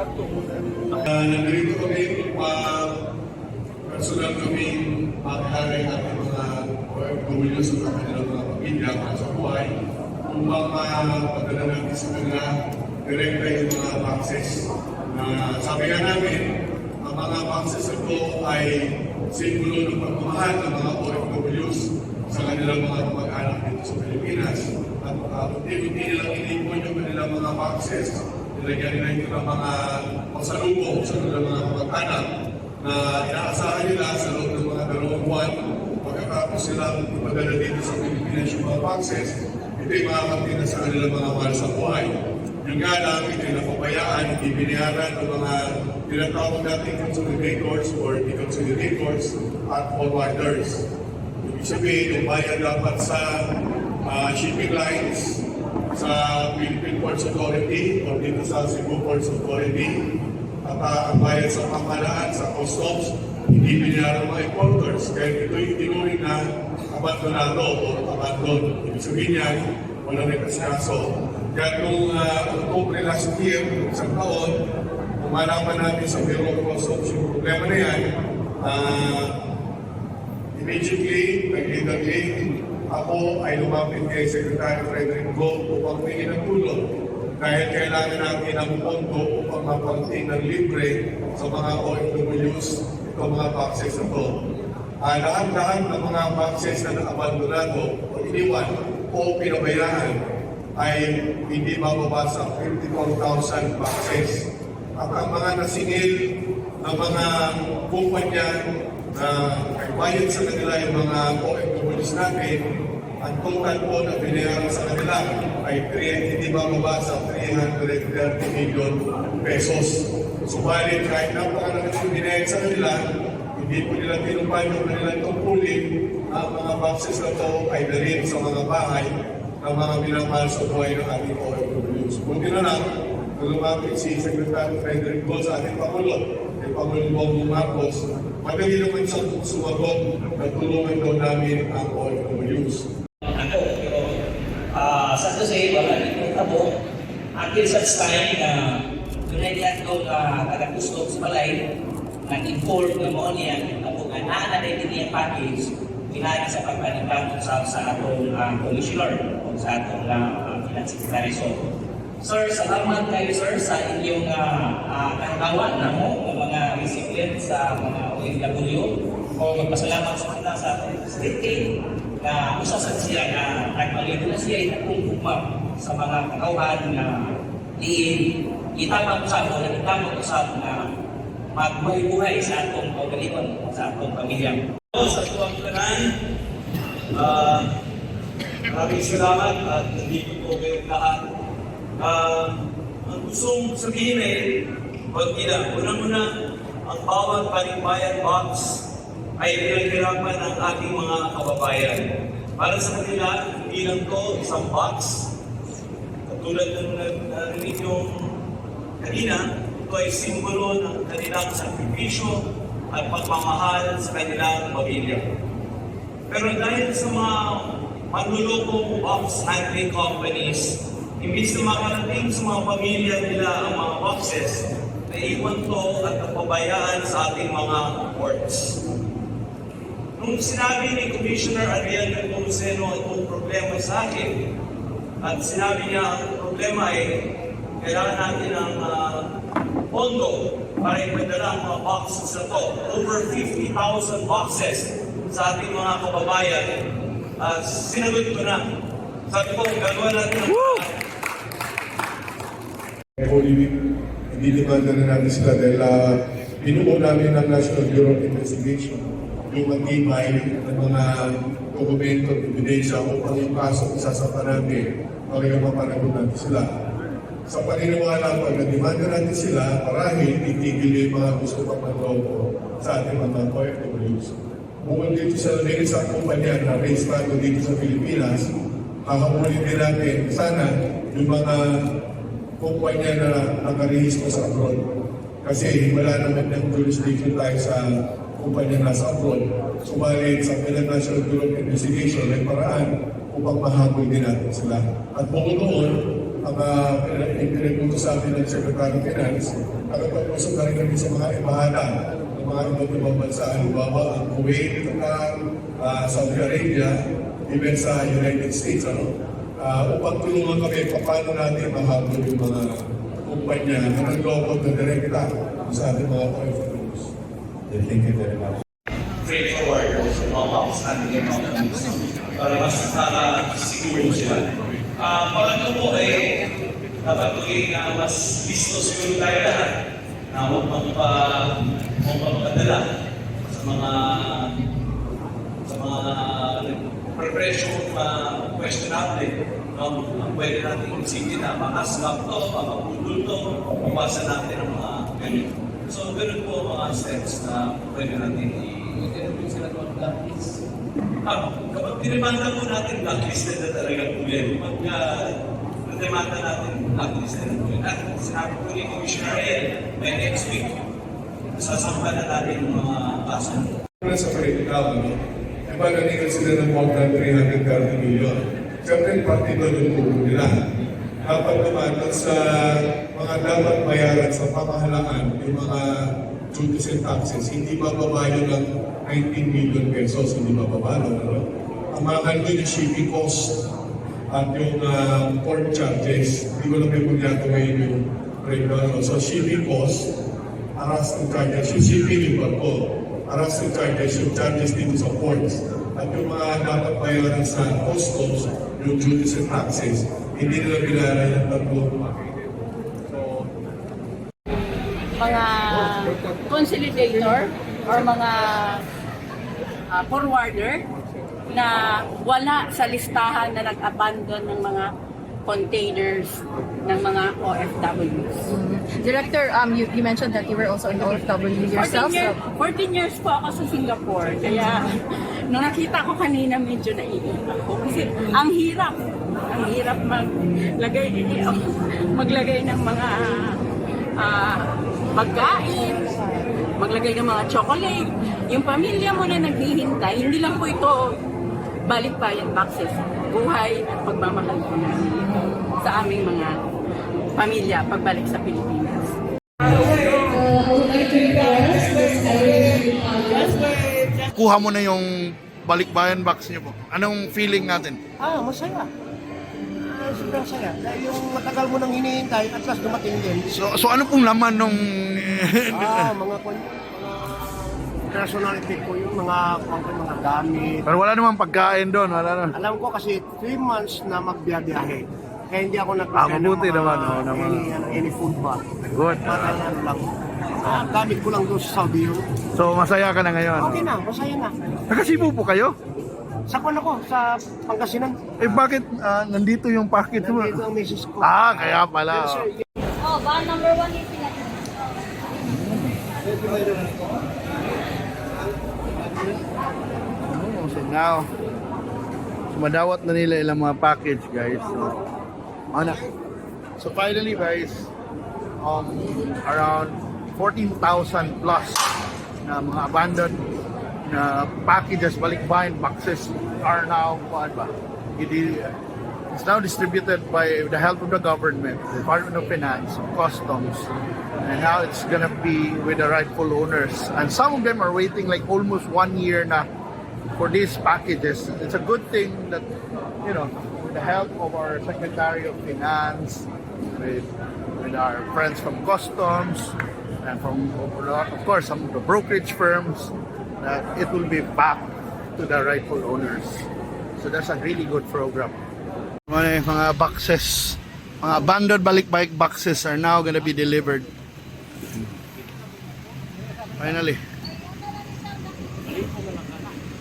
Nandito kami personal kami makakaray ating mga OFW sa kanilang mga pamilya at sa buhay upang mapadala natin sa kanila direkta yung mga boxes. Sabi nga namin, ang mga boxes ito ay simbolo ng pagmamahal ng mga OFWs sa kanilang mga kamag-anak dito sa Pilipinas. At hindi nilang inipon yung kanilang mga boxes, nilagyan nila ito ng mga pasalubong sa kanilang mga kamag-anak na inaasahan nila sa loob ng mga 2 buwan pagkatapos silang ipadala dito sa Pilipinas yung mga boxes, ito'y makakapit na sa kanilang mga mahal sa buhay. Yung nga lang, ito'y napabayaan, hindi biniyaran ng mga tinatawag natin consolidators or deconsolidators at forwarders. Ibig sabihin, yung bayad dapat sa shipping lines, sa Philippine Ports Authority o dito sa Cebu Ports Authority, at ang bayad sa pamahalaan, sa customs, hindi biniyaran mga importers. Kaya ito yung tinuring na abandonado o abandon. Ibig sabihin niya, walang nagkasikaso. Kaya nung October last year, isang taon, umalaman namin sa Bureau of Customs yung problema na yan, immediately, nag-leaderly, ako ay lumapit kay Secretary Frederick Go upang tingin ng tulong dahil kailangan natin ang pondo upang mapangting ng libre sa mga OFWs itong mga boxes na ito. Lahat-lahat ng mga boxes na abandonado o iniwan o pinabayaan ay hindi mababa sa 54,000 boxes. At ang mga nasingil ng mga kumpanya na bayad sa kanila yung mga OFWs natin, ang total po na binayaran sa kanila ay hindi bababa sa 330 million pesos. Subalit kahit napakarami yung binayad sa kanila, hindi po nila tinupad yung kanilang tungkulin. Ang mga boxes na ito ay dalhin sa mga bahay ng mga minamahal sa buhay ng ating OFWs. Buti na lang, lumapit si Secretary Frederick Go sa ating Pangulo, kay Pangulong Bongbong Marcos, madali naman sa sumagot na tulungan daw namin ang OFWs. Sa to say, wala nito tabo. Until such time na United ko taga-gusto sa balay, nag-inform na mo niya, ako nga naanay din niya package, pinagi sa pagpanigang sa atong commissioner o sa atong finance secretary. So, sir, salamat kayo sir sa inyong kahawan na mo, ng mga recipients sa mga OFW. O magpasalamat sa kanila sa atong state na usasan siya na nagpalito na siya itagpumpupa sa mga kakawan na itamang usap o nagtamang usap na magbuhay sa atong pagalitan sa atong pamilya. Sa tuwang kanan, maraming salamat at nandito po kayong lahat. Ang gustong sabihin ay, unang-una, ang bawat palimbayan box ay pinaghirapan ng ating mga kababayan. Para sa kanila, hindi lang ito isang box. Katulad ng narinig yung kanina, ito ay simbolo ng kanilang sakripisyo at pagmamahal sa kanilang pamilya. Pero dahil sa mga manlulokong box handling companies, imbis na makarating sa mga pamilya nila ang mga boxes, naiwan to at napabayaan sa ating mga ports. Nung sinabi ni Commissioner Ariel Nepomuceno itong problema sa akin, at sinabi niya ang problema ay kailangan natin ng pondo para ipadala ang mga boxes na to. Over 50,000 boxes sa ating mga kababayan. Sinagot ko na. Sabi ko, gagawa natin ang Holy Week, hindi demanda na natin sila dahil binuo namin ng National Bureau of Investigation yung matibay ng mga dokumento at ebidensya upang ipasok isasapa natin para yung mapanagot natin sila. Sa paniniwala pag na-demanda natin sila, marahil itigil yung mga gusto pang manloko sa ating mga OFWs. Bukod dito sa isang kumpanya na rehistrado dito sa Pilipinas, hahamulin din natin sana yung mga kumpanya na nakarehistro sa abroad. Kasi wala naman ng jurisdiction tayo sa kumpanya nasa abroad. Subalit sa National Bureau of Investigation ay paraan upang mahabol din natin sila. At bukod doon, ang pinagpunto sa atin ng Secretary of Finance nakapag-usap na rin kami sa mga embahada ng mga iba't ibang bansa, halimbawa ang Kuwait, Saudi Arabia, even sa United States, upang tulungan kami paano natin mahabol yung mga kumpanya na nagloko na direkta sa ating mga OFWs. Thank you very much. Freight forwarders, mga outstanding economies, para mas siguro sila. Pangatlo po ay dapat maging mas listo siguro tayo lahat na huwag magpadala sa mga preparation questionable. Ang pwede natin isipin na makaslap to, makapudol to, mawasan natin ang mga ganyan. So, ganun po mga steps na pwede natin kapag dinimanda po natin, blacklisted na talaga po yan. Kapag dinimanda natin, blacklisted na po yan. At sinabi po ni Commissioner Ed, by next week, sasampa na natin ang mga kaso. Sa critical, diba nanigal sila ng more than 330 million. Siyempre, pati doon yung tulong nila. Dapat naman sa mga dapat bayaran sa pamahalaan, yung mga duties and taxes, hindi bababa yun ng 19 million pesos, hindi bababa. Ang mahal doon yung shipping cost at yung port charges. Hindi ko lang may punyado ngayon yung breakdown. So shipping cost, arresting charges, yung shipping yung barko, arresting charges, yung charges dito sa ports. At yung mga dapat bayaran sa customs, yung duties and taxes, hindi nila binayaran yung tatlo. Mga consolidator or mga forwarder na wala sa listahan na nag-abandon ng mga containers ng mga OFWs. Director, you mentioned that you were also an OFW yourself. 14 years po ako sa Singapore. Kaya nung nakita ko kanina medyo naiiyak ako. Kasi ang hirap maglagay ng mga pagkain, maglagay ng mga chocolate. Yung pamilya mo na naghihintay, hindi lang po ito balik-bayan boxes. Buhay at pagmamahal po namin ito sa aming mga pamilya pagbalik sa Pilipinas. Kuha mo na yung balikbayan box niyo po. Anong feeling natin? Masaya. Sobrang saya. Dahil yung matagal mo nang hinihintay, at last dumating din. So ano pong laman nung... Mga personality ko, yung mga gamit. Pero wala namang pagkain doon, wala na. Alam ko kasi 3 months na magbiyahe. Kaya hindi ako mabuti naman, any food bag. Good. Ano lang. Gamit ko lang doon sa Saudi yun. So masaya ka na ngayon? Okay na, masaya na. Taga-Cebu po kayo? Sakon ako sa Pangasinan. Bakit nandito yung package mo? Nandito ang misis ko. Kaya pala. Sir, Van number 1 is So now, sumadawat na nila ilang mga package, guys. So finally, guys, around 14,000 plus na mga abandoned na packages, balikbayan boxes are now it's now distributed by the help of the government, the Department of Finance, Customs, and now it's gonna be with the rightful owners. And some of them are waiting like almost 1 year na for these packages. It's a good thing that, with the help of our Secretary of Finance, with our friends from Customs, and from, of course, some of the brokerage firms, that it will be back to the rightful owners. So that's a really good program. Mga boxes, mga abandoned balikbayan boxes are now gonna be delivered. Finally.